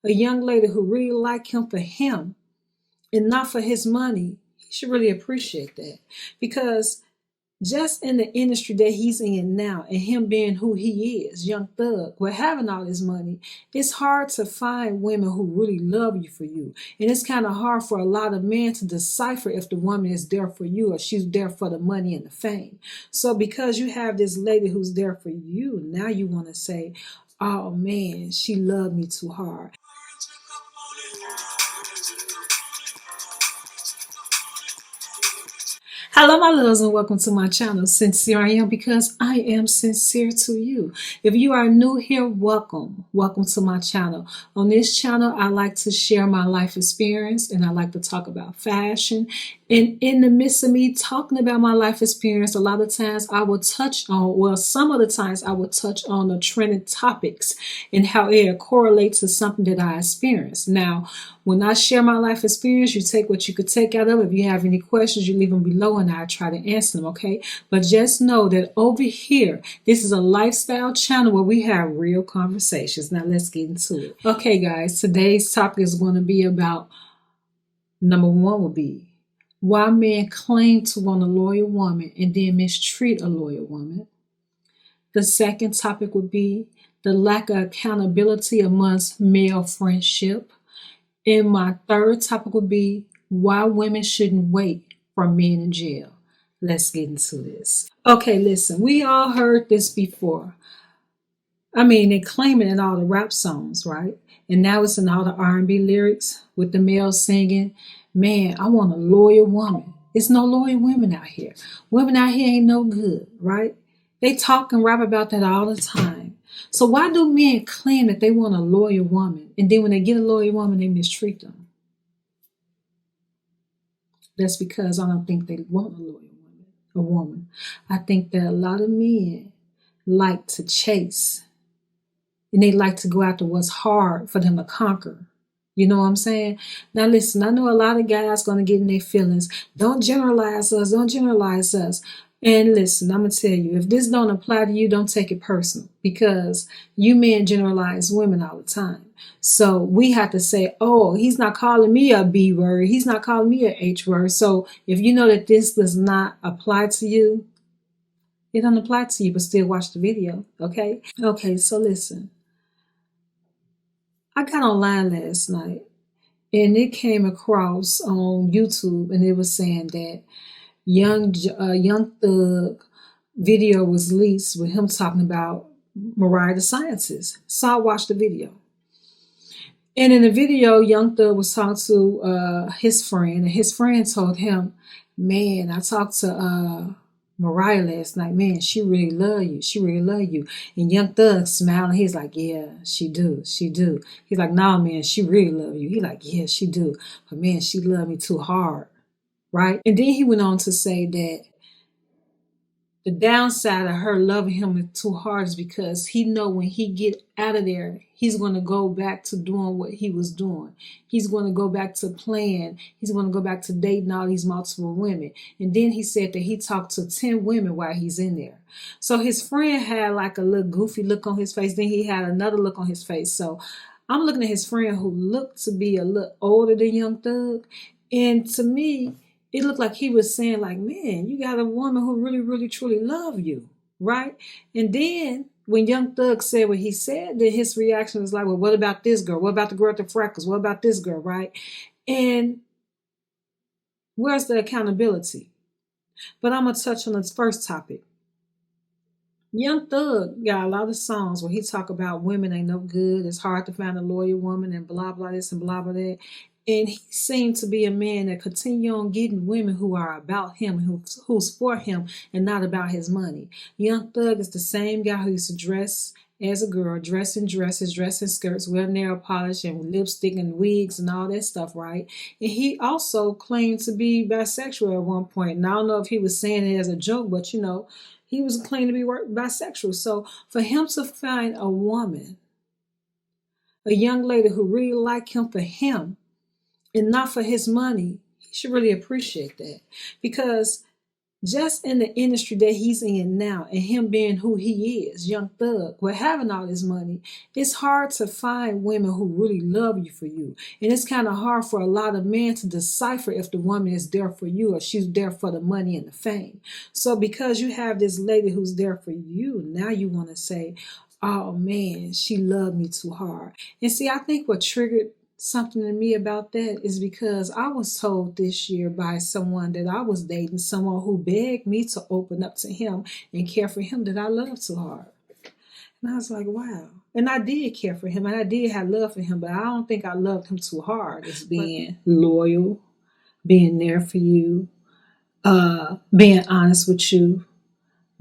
a young lady who really like him for him and not for his money, he should really appreciate that. Because just in the industry that he's in now and him being who he is, Young Thug, with having all his money, it's hard to find women who really love you for you. And it's kind of hard for a lot of men to decipher if the woman is there for you or she's there for the money and the fame. So because you have this lady who's there for you, now you want to say, oh man, she loved me too hard. Hello, my loves, and welcome to my channel. Sincere I am because I am sincere to you. If you are new here, welcome. Welcome to my channel. On this channel, I like to share my life experience and I like to talk about fashion. And in the midst of me talking about my life experience, a lot of times I will touch on, well, some of the times I will touch on the trending topics and how it correlates to something that I experienced. Now, when I share my life experience, you take what you could take out of it. If you have any questions, you leave them below and I try to answer them, okay? But just know that over here, this is a lifestyle channel where we have real conversations. Now, let's get into it. Okay, guys, today's topic is going to be about, number one will be, why men claim to want a loyal woman and then mistreat a loyal woman. The second topic would be the lack of accountability amongst male friendship. And my third topic would be why women shouldn't wait for men in jail. Let's get into this. Okay, listen, we all heard this before. I mean, they claim it in all the rap songs, right? And now it's in all the R&B lyrics with the males singing, man, I want a loyal woman. It's no loyal women out here. Women out here ain't no good, right? They talk and rap about that all the time. So why do men claim that they want a loyal woman, and then when they get a loyal woman, they mistreat them? That's because I don't think they want a loyal woman. I think that a lot of men like to chase, and they like to go after what's hard for them to conquer. You know what I'm saying? Now listen, I know a lot of guys going to get in their feelings. Don't generalize us. Don't generalize us. And listen, I'm going to tell you, if this don't apply to you, don't take it personal, because you men generalize women all the time. So we have to say, oh, he's not calling me a B word. He's not calling me a H word. So if you know that this does not apply to you, it don't apply to you, but still watch the video. Okay. Okay. So listen, I got online last night and it came across on YouTube and it was saying that Young Thug video was released with him talking about Mariah The Scientist. So I watched the video. And in the video, Young Thug was talking to his friend, and his friend told him, man, I talked to Mariah last night. Man, she really love you. She really love you. And Young Thug smiling. He's like, yeah, she do. She do. He's like, nah, man, she really love you. He's like, yeah, she do. But man, she love me too hard. Right? And then he went on to say that the downside of her loving him too hard is because he know when he get out of there, he's going to go back to doing what he was doing. He's going to go back to playing. He's going to go back to dating all these multiple women. And then he said that he talked to 10 women while he's in there. So his friend had like a little goofy look on his face. Then he had another look on his face. So I'm looking at his friend who looked to be a little older than Young Thug. And to me, it looked like he was saying like, man, you got a woman who really, really, truly love you, right? And then when Young Thug said what he said, then his reaction was like, well, what about this girl? What about the girl with the freckles? What about this girl, right? And where's the accountability? But I'm going to touch on this first topic. Young Thug got a lot of songs where he talk about women ain't no good. It's hard to find a loyal woman and blah, blah, this and blah, blah, that. And he seemed to be a man that continue on getting women who are about him, who's for him, and not about his money. Young Thug is the same guy who used to dress as a girl, dress in dresses, dress in skirts, wear nail polish and lipstick and wigs and all that stuff, right? And he also claimed to be bisexual at one point. And I don't know if he was saying it as a joke, but you know, he was claiming to be bisexual. So for him to find a woman, a young lady who really liked him for him, and not for his money, he should really appreciate that. Because just in the industry that he's in now and him being who he is, Young Thug, with having all this money, it's hard to find women who really love you for you. And it's kind of hard for a lot of men to decipher if the woman is there for you or she's there for the money and the fame. So because you have this lady who's there for you, now you want to say, oh man, she loved me too hard. And see, I think what triggered something to me about that is because I was told this year by someone that I was dating, someone who begged me to open up to him and care for him, that I loved too hard. And I was like, wow. And I did care for him and I did have love for him, but I don't think I loved him too hard. It's being loyal, being there for you, being honest with you,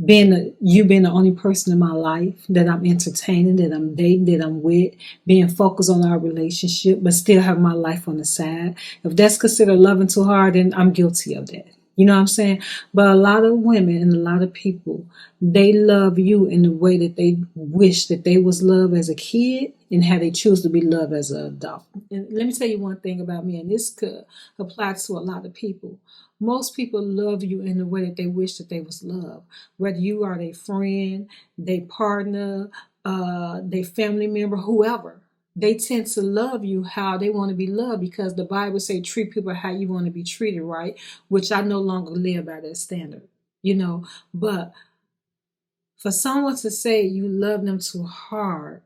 you being the only person in my life that I'm entertaining, that I'm dating, that I'm with, being focused on our relationship, but still have my life on the side. If that's considered loving too hard, then I'm guilty of that. You know what I'm saying? But a lot of women and a lot of people, they love you in the way that they wish that they was loved as a kid and how they choose to be loved as an adult. And let me tell you one thing about me, and this could apply to a lot of people. Most people love you in the way that they wish that they was loved. Whether you are their friend, their partner, their family member, whoever. They tend to love you how they want to be loved because the Bible say treat people how you want to be treated, right? Which I no longer live by that standard, But for someone to say you love them too hard,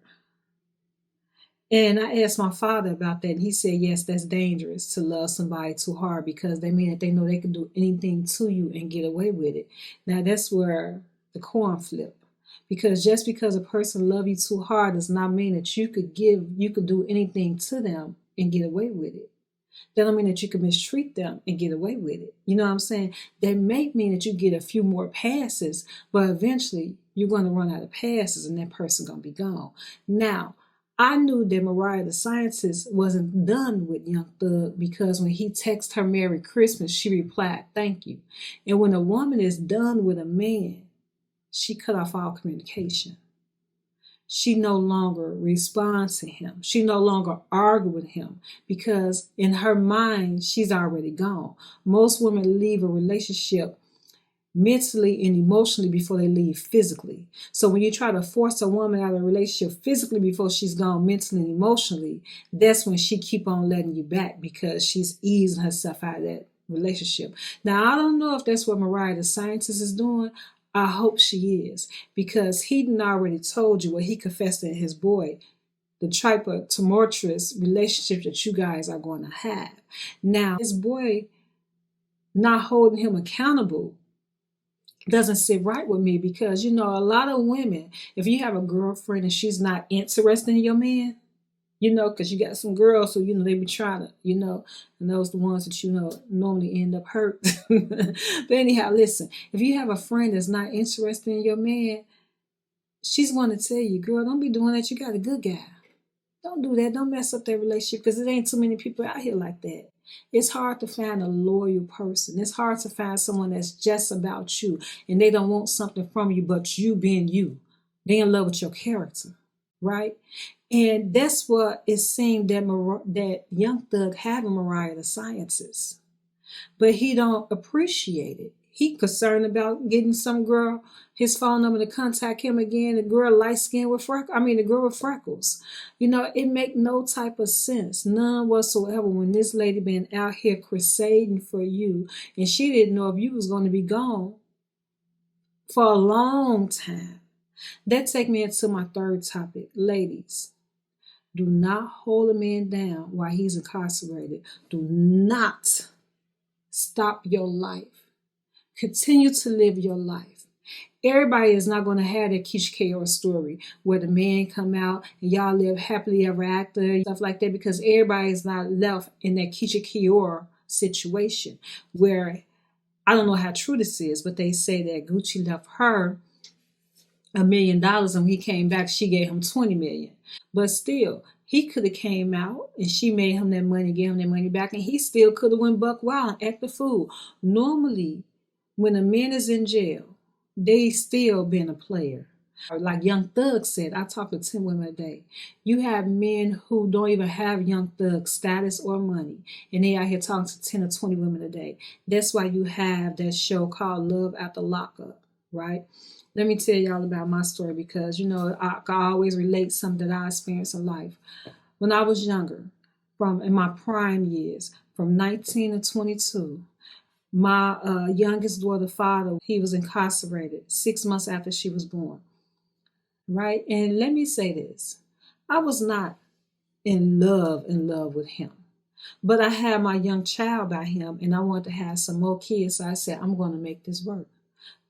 and I asked my father about that, and he said, yes, that's dangerous to love somebody too hard because they mean that they know they can do anything to you and get away with it. Now, that's where the coin flip. Because just because a person love you too hard does not mean that you could do anything to them and get away with it. That don't mean that you can mistreat them and get away with it. You know what I'm saying? That may mean that you get a few more passes, but eventually you're going to run out of passes and that person's going to be gone. Now, I knew that Mariah the Scientist wasn't done with Young Thug because when he texted her Merry Christmas, she replied, thank you. And when a woman is done with a man, she cut off all communication. She no longer responds to him. She no longer argues with him because in her mind, she's already gone. Most women leave a relationship mentally and emotionally before they leave physically. So when you try to force a woman out of a relationship physically before she's gone mentally and emotionally, that's when she keep on letting you back because she's easing herself out of that relationship. Now, I don't know if that's what Mariah the Scientist is doing. I hope she is, because he done already told you what he confessed to his boy, the type of tumultuous relationship that you guys are going to have. Now, his boy not holding him accountable doesn't sit right with me because, a lot of women, if you have a girlfriend and she's not interested in your man, because you got some girls who, they be trying to, and those the ones that, normally end up hurt. But anyhow, listen, if you have a friend that's not interested in your man, she's going to tell you, girl, don't be doing that. You got a good guy. Don't do that. Don't mess up that relationship because it ain't too many people out here like that. It's hard to find a loyal person. It's hard to find someone that's just about you and they don't want something from you but you being you. They in love with your character, right? And that's what it seemed that Young Thug having Mariah the Scientist. But he don't appreciate it. He concerned about getting some girl his phone number to contact him again. The girl light skinned with freckles. The girl with freckles. It make no type of sense, none whatsoever. When this lady been out here crusading for you, and she didn't know if you was going to be gone for a long time. That take me into my third topic, ladies. Do not hold a man down while he's incarcerated. Do not stop your life. Continue to live your life. Everybody is not going to have that Keisha Kaur story where the man come out and y'all live happily ever after, stuff like that, because everybody is not left in that Keisha Kaur situation where, I don't know how true this is, but they say that Gucci left her $1 million and when he came back, she gave him $20 million. But still, he could have came out and she made him that money, gave him that money back, and he still could have went buck wild and act the fool. Normally, when a man is in jail, they still been a player. Like Young Thug said, I talk to 10 women a day. You have men who don't even have Young Thug status or money, and they out here talking to 10 or 20 women a day. That's why you have that show called Love After Lockup, right? Let me tell y'all about my story because, I always relate something that I experienced in life. When I was younger, from in my prime years, from 19 to 22, my youngest daughter father, he was incarcerated 6 months after she was born, right? And let me say this, I was not in love with him, but I had my young child by him and I wanted to have some more kids. So I said, I'm going to make this work.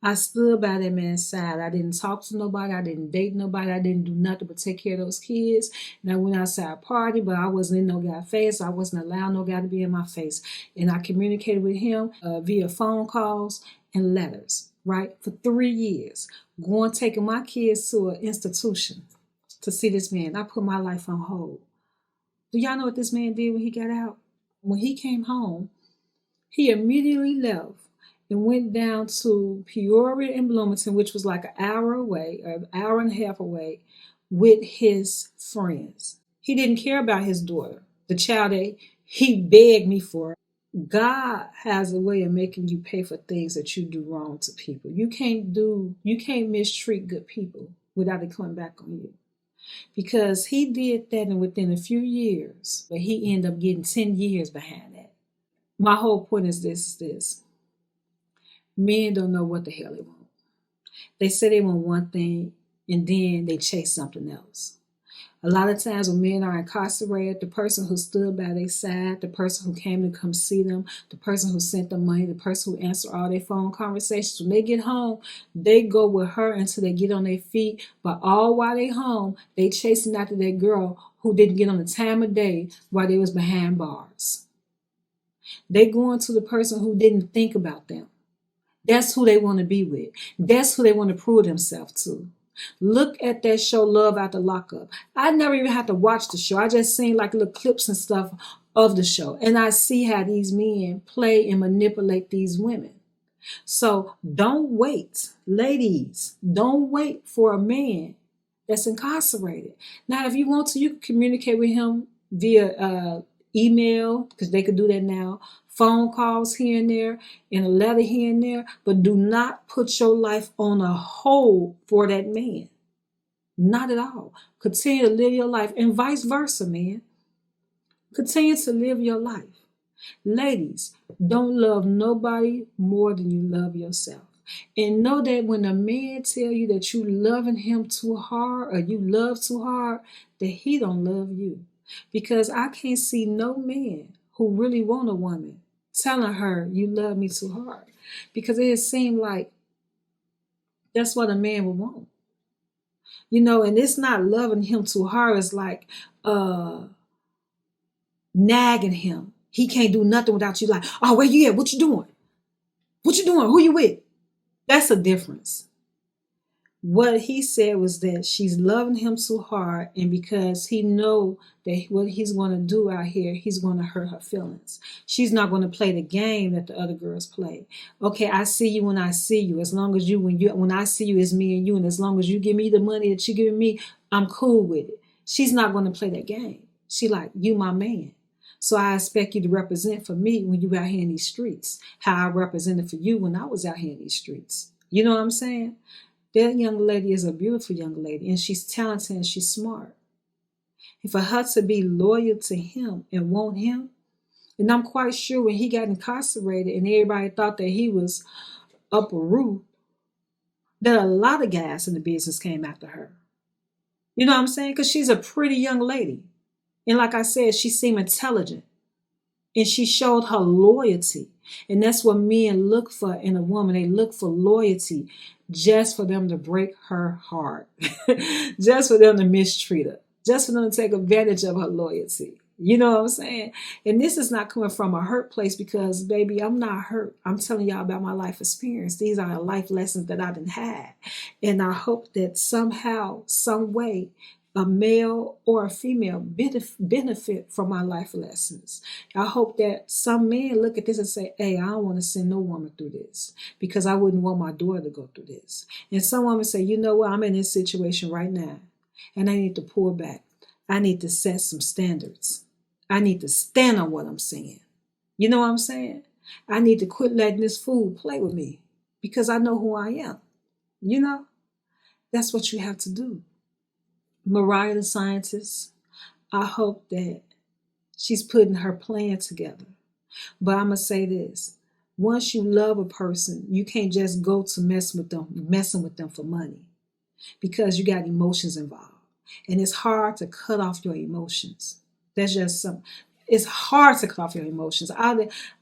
I stood by that man's side. I didn't talk to nobody. I didn't date nobody. I didn't do nothing but take care of those kids. And I went outside party, but I wasn't in no guy's face. I wasn't allowing no guy to be in my face. And I communicated with him via phone calls and letters, right? For 3 years. Going, taking my kids to an institution to see this man. I put my life on hold. Do y'all know what this man did when he got out? When he came home, he immediately left and went down to Peoria and Bloomington, which was like an hour away, or an hour and a half away, with his friends. He didn't care about his daughter, the child that he begged me for. God has a way of making you pay for things that you do wrong to people. You can't mistreat good people without it coming back on you. Because he did that, and within a few years, but he ended up getting 10 years behind that. My whole point is this. Men don't know what the hell they want. They say they want one thing, and then they chase something else. A lot of times when men are incarcerated, the person who stood by their side, the person who came to come see them, the person who sent them money, the person who answered all their phone conversations, when they get home, they go with her until they get on their feet. But all while they home, they chasing after that girl who didn't get on the time of day while they was behind bars. They going to the person who didn't think about them. That's who they want to be with. That's who they want to prove themselves to. Look at that show, Love After Lockup. I never even had to watch the show. I just seen like little clips and stuff of the show. And I see how these men play and manipulate these women. So don't wait. Ladies, don't wait for a man that's incarcerated. Now, if you want to, you can communicate with him via email, because they could do that now, phone calls here and there, and a letter here and there, but do not put your life on a hold for that man. Not at all. Continue to live your life, and vice versa, man. Continue to live your life. Ladies, don't love nobody more than you love yourself. And know that when a man tell you that you loving him too hard or you love too hard, that he don't love you. Because I can't see no man who really want a woman telling her you love me too hard. Because it seems like that's what a man would want. And it's not loving him too hard. It's like nagging him. He can't do nothing without you. Like, oh, where you at? What you doing? What you doing? Who you with? That's a difference. What he said was that she's loving him too hard, and because he know that what he's going to do out here, he's going to hurt her feelings. She's not going to play the game that the other girls play. Okay, I see you when I see you. As long as when I see you, it's me and you, and as long as you give me the money that you're giving me, I'm cool with it. She's not going to play that game. She like, you my man. So I expect you to represent for me when you out here in these streets, how I represented for you when I was out here in these streets. You know what I'm saying? That young lady is a beautiful young lady, and she's talented and she's smart. And for her to be loyal to him and want him, and I'm quite sure when he got incarcerated and everybody thought that he was up a roof, that a lot of guys in the business came after her. You know what I'm saying? Because she's a pretty young lady. And like I said, she seemed intelligent. And she showed her loyalty. And that's what men look for in a woman. They look for loyalty, just for them to break her heart, just for them to mistreat her, just for them to take advantage of her loyalty. You know what I'm saying? And this is not coming from a hurt place, because, baby, I'm not hurt. I'm telling y'all about my life experience. These are life lessons that I didn't have. And I hope that somehow, some way, a male or a female benefit from my life lessons. I hope that some men look at this and say, hey, I don't want to send no woman through this because I wouldn't want my daughter to go through this. And some women say, you know what, I'm in this situation right now and I need to pull back. I need to set some standards. I need to stand on what I'm saying. You know what I'm saying? I need to quit letting this fool play with me because I know who I am. You know, that's what you have to do. Mariah the Scientist, I hope that she's putting her plan together. But I'm going to say this. Once you love a person, you can't just go to messing with them for money because you got emotions involved. And it's hard to cut off your emotions. That's just something. It's hard to cut off your emotions.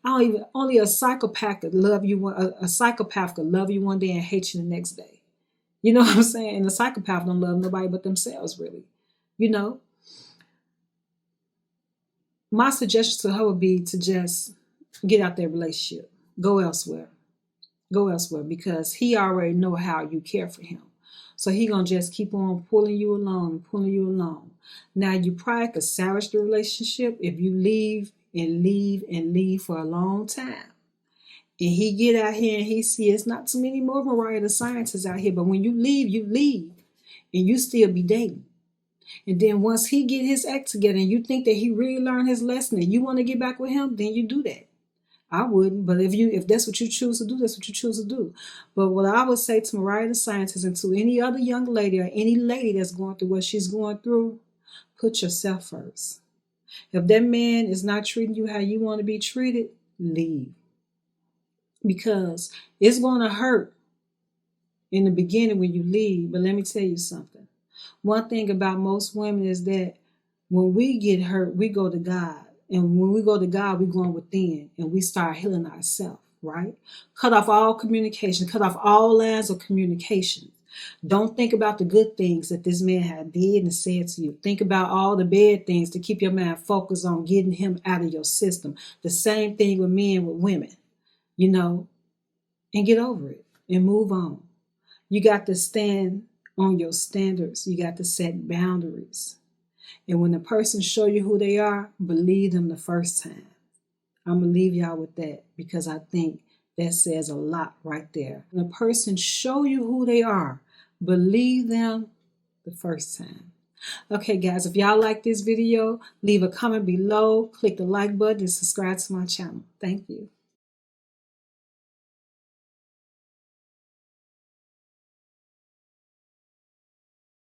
Only a psychopath could love you. A psychopath could love you one day and hate you the next day. You know what I'm saying? And the psychopath don't love nobody but themselves, really. You know? My suggestion to her would be to just get out that relationship. Go elsewhere. Go elsewhere because he already know how you care for him. So he going to just keep on pulling you along. Now, you probably could salvage the relationship if you leave for a long time. And he get out here and he see it's not too many more Mariah the Scientists out here. But when you leave. And you still be dating. And then once he get his act together and you think that he really learned his lesson and you want to get back with him, then you do that. I wouldn't. But if that's what you choose to do, that's what you choose to do. But what I would say to Mariah the Scientist and to any other young lady or any lady that's going through what she's going through, put yourself first. If that man is not treating you how you want to be treated, leave. Because it's going to hurt in the beginning when you leave. But let me tell you something. One thing about most women is that when we get hurt, we go to God. And when we go to God, we're going within and we start healing ourselves, right? Cut off all communication. Cut off all lines of communication. Don't think about the good things that this man had did and said to you. Think about all the bad things to keep your mind focused on getting him out of your system. The same thing with men with women. You know, and get over it and move on. You got to stand on your standards. You got to set boundaries. And when the person show you who they are, believe them the first time. I'm going to leave y'all with that because I think that says a lot right there. When a person show you who they are, believe them the first time. Okay, guys, if y'all like this video, leave a comment below, click the like button, and subscribe to my channel. Thank you.